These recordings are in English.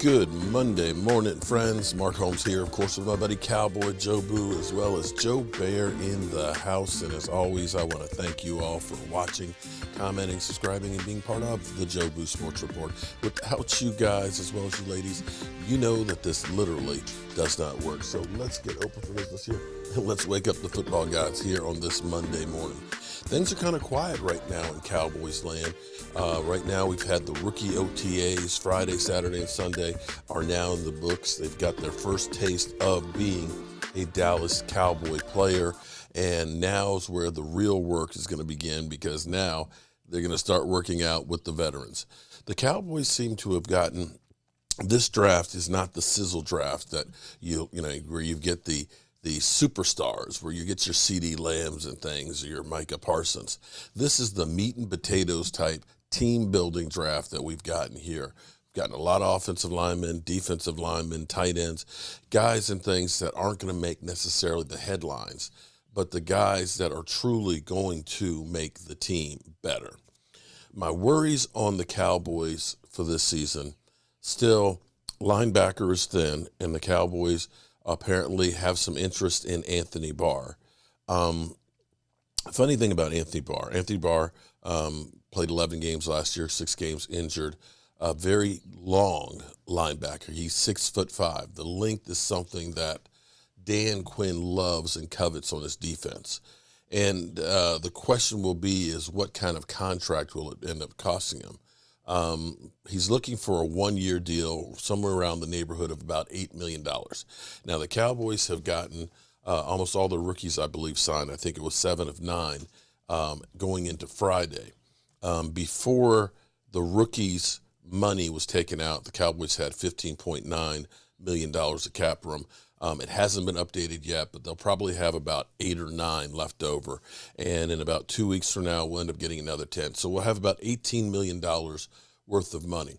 Good Monday morning, friends. Mark Holmes here, of course, with my buddy Cowboy Joe Boo, as well as Joe Bear in the house. And as always, I want to thank you all for watching, commenting, subscribing, and being part of the Joe Boo Sports Report. Without you guys, as well as you ladies, you know that this literally does not work. So let's get open for business here. Let's wake up the football gods here on this Monday morning. Things are kind of quiet right now in Cowboys land. Right now we've had the rookie OTAs Friday, Saturday, and Sunday are now in the books. They've got their first taste of being a Dallas Cowboy player, and now's where the real work is going to begin, because now they're going to start working out with the veterans. The Cowboys seem to have gotten, this draft is not the sizzle draft that you know where you get the superstars, where you get your CeeDee Lambs and things, or your Micah Parsons. This is the meat and potatoes type team building draft that we've gotten here. We've gotten a lot of offensive linemen, defensive linemen, tight ends, guys and things that aren't going to make necessarily the headlines, but the guys that are truly going to make the team better. My worries on the Cowboys for this season, still linebacker is thin, and the Cowboys apparently have some interest in Anthony Barr. Funny thing about Anthony Barr played 11 games last year, 6 games injured. A very long linebacker. He's 6'5". The length is something that Dan Quinn loves and covets on his defense. And the question will be is what kind of contract will it end up costing him? He's looking for a 1-year deal, somewhere around the neighborhood of about $8 million. Now, the Cowboys have gotten almost all the rookies, I believe, signed. I think it was 7 of 9 going into Friday. Before the rookies' money was taken out, the Cowboys had $15.9 million of cap room. It hasn't been updated yet, but they'll probably have about 8 or 9 left over. And in about 2 weeks from now, we'll end up getting another 10. So we'll have about $18 million worth of money.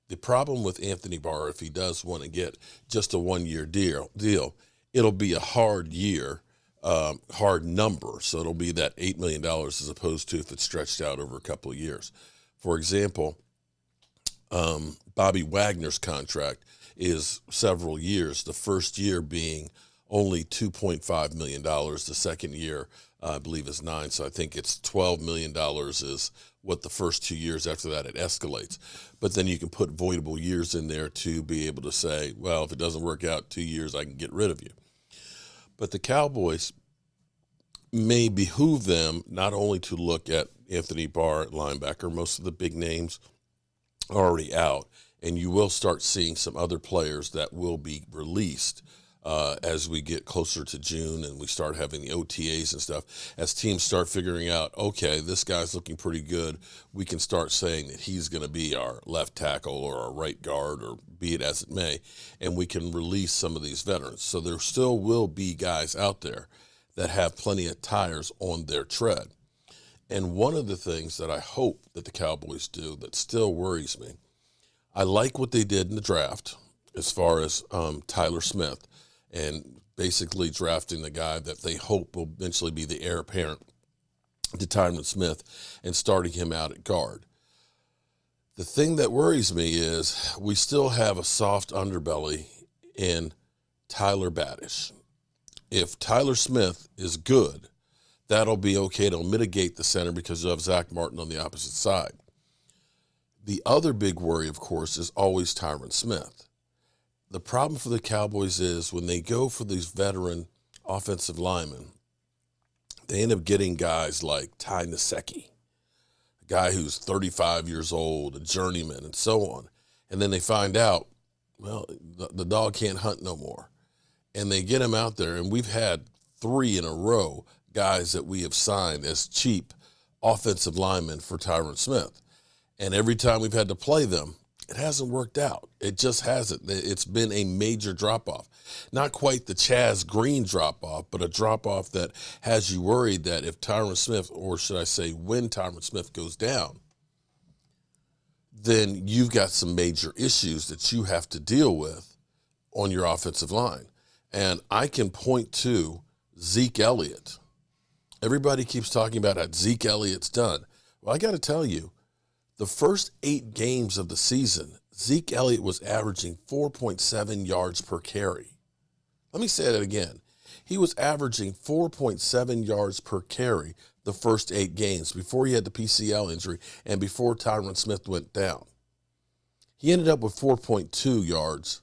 The problem with Anthony Barr, if he does want to get just a 1-year deal, it'll be a hard year, hard number. So it'll be that $8 million as opposed to if it's stretched out over a couple of years. For example, Bobby Wagner's contract is several years, the first year being only $2.5 million. The second year, I believe, is 9. So I think it's $12 million is what the first 2 years. After that, it escalates. But then you can put voidable years in there to be able to say, well, if it doesn't work out 2 years, I can get rid of you. But the Cowboys may behoove them not only to look at Anthony Barr at linebacker. Most of the big names are already out, and you will start seeing some other players that will be released as we get closer to June and we start having the OTAs and stuff. As teams start figuring out, okay, this guy's looking pretty good, we can start saying that he's going to be our left tackle or our right guard, or be it as it may, and we can release some of these veterans. So there still will be guys out there that have plenty of tires on their tread. And one of the things that I hope that the Cowboys do that still worries me, I like what they did in the draft as far as Tyler Smith, and basically drafting the guy that they hope will eventually be the heir apparent to Tyron Smith and starting him out at guard. The thing that worries me is we still have a soft underbelly in Tyler Badish. If Tyler Smith is good, that'll be okay. It'll mitigate the center because you have Zach Martin on the opposite side. The other big worry, of course, is always Tyron Smith. The problem for the Cowboys is when they go for these veteran offensive linemen, they end up getting guys like Ty Nsekhe, a guy who's 35 years old, a journeyman, and so on. And then they find out, well, the dog can't hunt no more. And they get him out there, and we've had 3 in a row guys that we have signed as cheap offensive linemen for Tyron Smith. And every time we've had to play them, it hasn't worked out. It just hasn't. It's been a major drop-off. Not quite the Chaz Green drop-off, but a drop-off that has you worried that if Tyron Smith, or should I say when Tyron Smith goes down, then you've got some major issues that you have to deal with on your offensive line. And I can point to Zeke Elliott. Everybody keeps talking about how Zeke Elliott's done. Well, I got to tell you, the first 8 games of the season, Zeke Elliott was averaging 4.7 yards per carry. Let me say that again. He was averaging 4.7 yards per carry the first 8 games before he had the PCL injury and before Tyron Smith went down. He ended up with 4.2 yards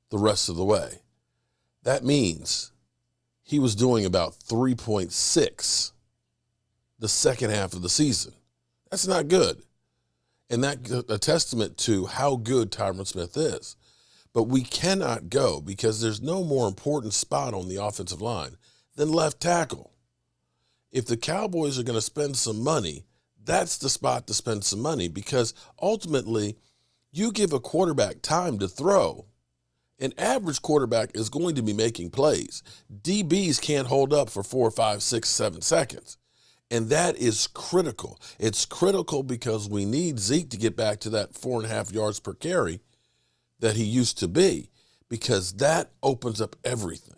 the rest of the way. That means he was doing about 3.6 the second half of the season. That's not good. And that's a testament to how good Tyron Smith is. But we cannot go because there's no more important spot on the offensive line than left tackle. If the Cowboys are going to spend some money, that's the spot to spend some money, because ultimately you give a quarterback time to throw. An average quarterback is going to be making plays. DBs can't hold up for 4, 5, 6, 7 seconds. And that is critical. It's critical because we need Zeke to get back to that 4.5 yards per carry that he used to be, because that opens up everything.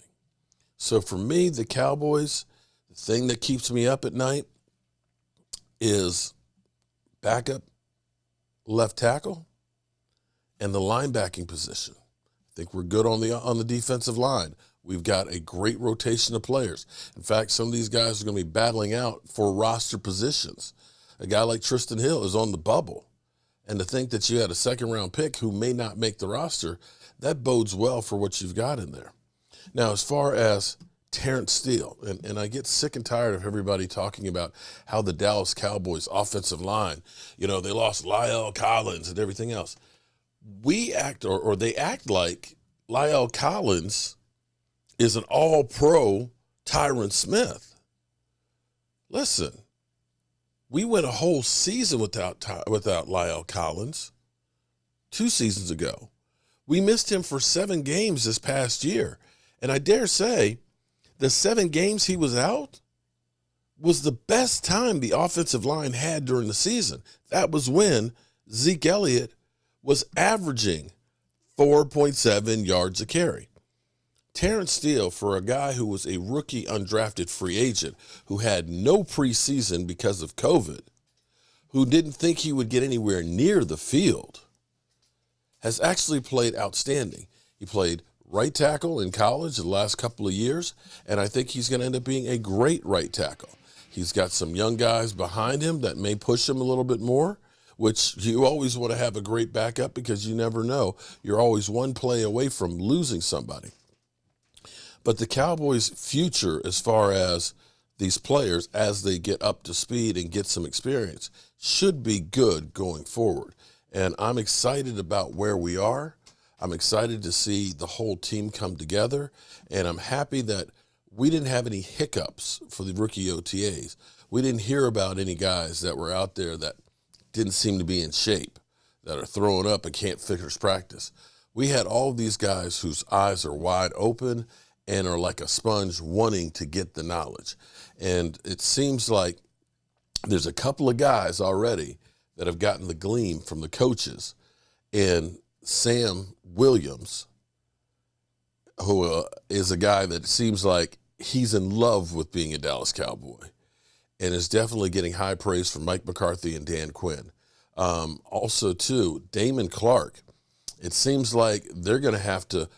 So for me, the Cowboys, the thing that keeps me up at night is backup left tackle and the linebacking position. I think we're good on the defensive line. We've got a great rotation of players. In fact, some of these guys are going to be battling out for roster positions. A guy like Tristan Hill is on the bubble. And to think that you had a second-round pick who may not make the roster, that bodes well for what you've got in there. Now, as far as Terrence Steele, and I get sick and tired of everybody talking about how the Dallas Cowboys offensive line, they lost La'el Collins and everything else. We act, or they act like La'el Collins is an all-pro Tyron Smith. Listen, we went a whole season without La'el Collins 2 seasons ago. We missed him for 7 games this past year. And I dare say the 7 games he was out was the best time the offensive line had during the season. That was when Zeke Elliott was averaging 4.7 yards a carry. Terrence Steele, for a guy who was a rookie undrafted free agent, who had no preseason because of COVID, who didn't think he would get anywhere near the field, has actually played outstanding. He played right tackle in college the last couple of years, and I think he's going to end up being a great right tackle. He's got some young guys behind him that may push him a little bit more, which you always want to have a great backup because you never know. You're always one play away from losing somebody. But the Cowboys' future, as far as these players, as they get up to speed and get some experience, should be good going forward. And I'm excited about where we are. I'm excited to see the whole team come together. And I'm happy that we didn't have any hiccups for the rookie OTAs. We didn't hear about any guys that were out there that didn't seem to be in shape, that are throwing up and can't finish practice. We had all these guys whose eyes are wide open and are like a sponge wanting to get the knowledge. And it seems like there's a couple of guys already that have gotten the gleam from the coaches. And Sam Williams, who is a guy that seems like he's in love with being a Dallas Cowboy and is definitely getting high praise from Mike McCarthy and Dan Quinn. Also, too, Damon Clark. It seems like they're going to have to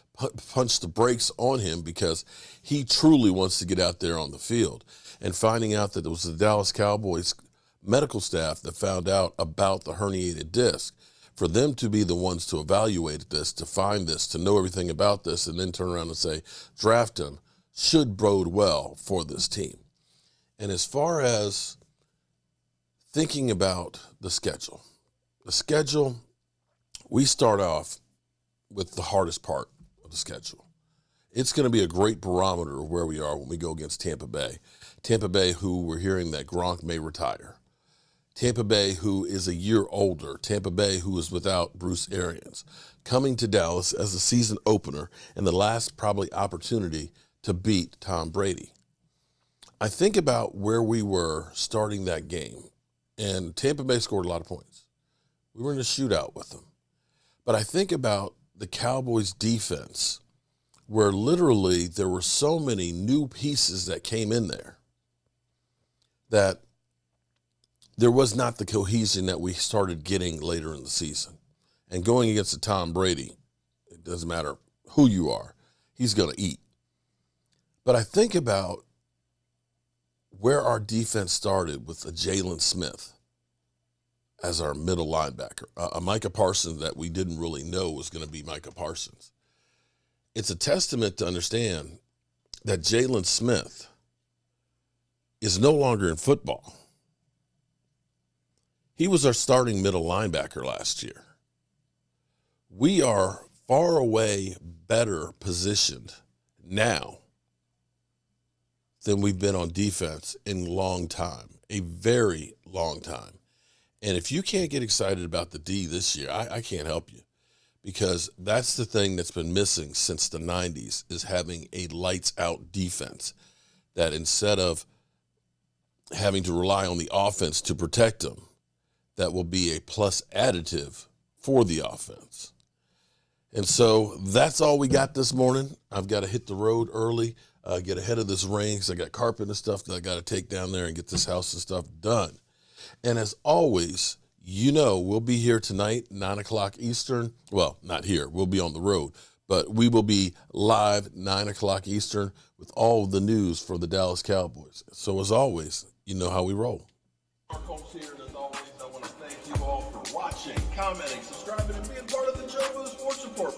punch the brakes on him because he truly wants to get out there on the field. And finding out that it was the Dallas Cowboys medical staff that found out about the herniated disc, for them to be the ones to evaluate this, to find this, to know everything about this, and then turn around and say, draft him, should bode well for this team. And as far as thinking about the schedule, we start off with the hardest part of the schedule. It's going to be a great barometer of where we are when we go against Tampa Bay. Tampa Bay, who we're hearing that Gronk may retire. Tampa Bay, who is a year older. Tampa Bay, who is without Bruce Arians. Coming to Dallas as a season opener and the last probably opportunity to beat Tom Brady. I think about where we were starting that game, and Tampa Bay scored a lot of points. We were in a shootout with them. But I think about the Cowboys' defense, where literally there were so many new pieces that came in there that there was not the cohesion that we started getting later in the season. And going against a Tom Brady, it doesn't matter who you are, he's going to eat. But I think about where our defense started with a Jalen Smith as our middle linebacker, a Micah Parsons that we didn't really know was going to be Micah Parsons. It's a testament to understand that Jalen Smith is no longer in football. He was our starting middle linebacker last year. We are far away better positioned now than we've been on defense in a long time, a very long time. And if you can't get excited about the D this year, I can't help you, because that's the thing that's been missing since the 90s, is having a lights-out defense that instead of having to rely on the offense to protect them, that will be a plus additive for the offense. And so that's all we got this morning. I've got to hit the road early, get ahead of this rain, because I got carpet and stuff that I got to take down there and get this house and stuff done. And as always, we'll be here tonight, 9 o'clock Eastern. Well, not here. We'll be on the road. But we will be live 9 o'clock Eastern with all of the news for the Dallas Cowboys. So as always, you know how we roll. Our coach here, and as always, I want to thank you all for watching, commenting, subscribing, and being part of the Joe Sports Report.